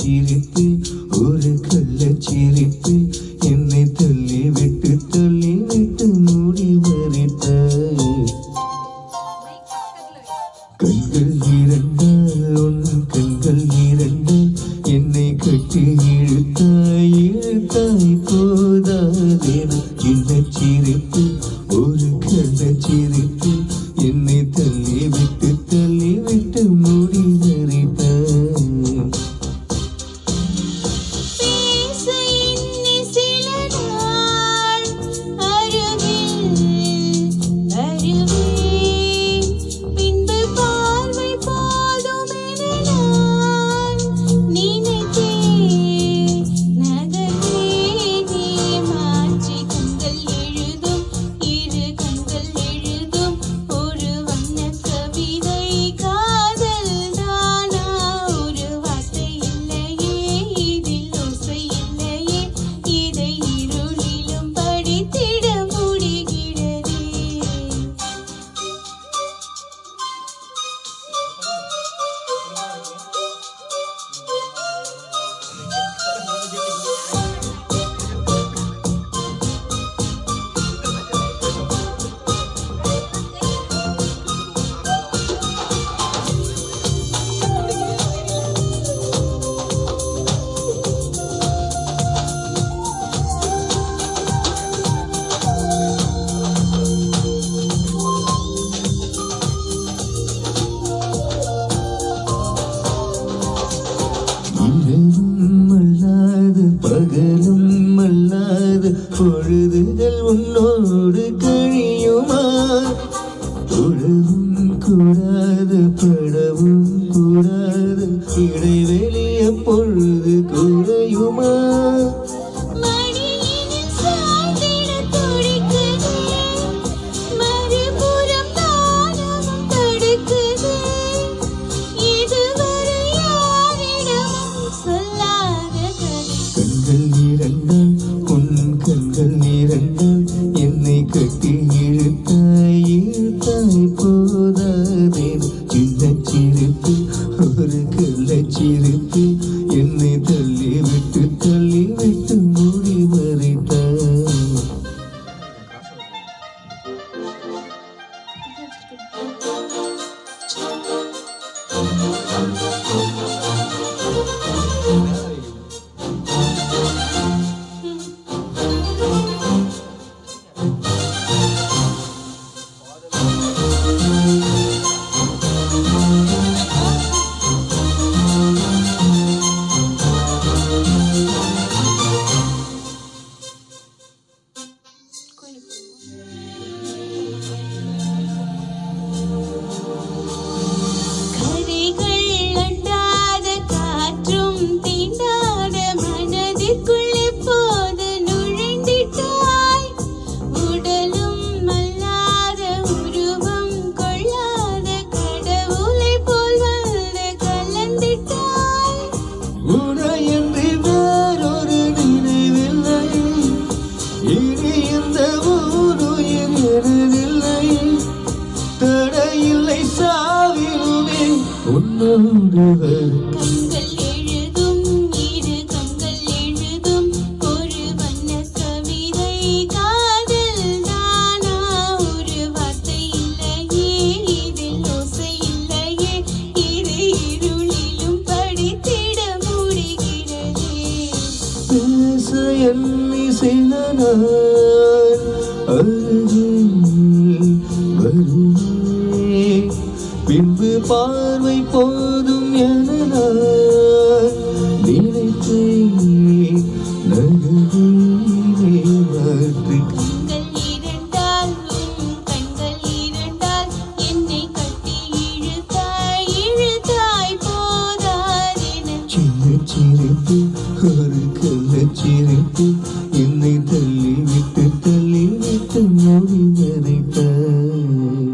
சிரிப்பில் ஒரு கள்ளச்சிரிப்பில் என்னை தள்ளி விட்டு மூடி மறைத்தாய். கண்கள் இரண்டால் உன் கண்கள் இரண்டால் என்னை கட்டி இழுத்தாய் போதாதேன சின்ன சிரிப்பில் ஒரு கள்ளச்சிரிப்பில் என்னை தள்ளி விட்டு மூடி மறைத்தாய். பகலும் அல்லாது பொழுதுகள் உன்னோடு கழியுமா? உழவும் கூடாது படவும் கூடாது இடைவெளிய பொழுது குறையுமா? கண்கள் இரண்டால் என்னை கட்டி இழுத்தாய் போதாதேன் சின்ன சிரிப்பு ஒரு கள்ளச்சிரிப்பு என்னை தள்ளி விட்டு மூடி மறைத்தாய். உனையன்றி வேறொரு நினைவில்லை, இனி இந்த ஊருயிர் எனதில்லை. தடையில்லை சாவிலுமே உன்னோடு வரும். எண்ணி சில நாள் அருகில் வருவே, பின்பு பார்வை போதும் என நான் நினைத்தேன். நகரே மாற்றி சிரிப்பு ஒரு கள்ளச்சிரிப்பு என்னை தள்ளி விட்டு மூடி மறைத்தாய்.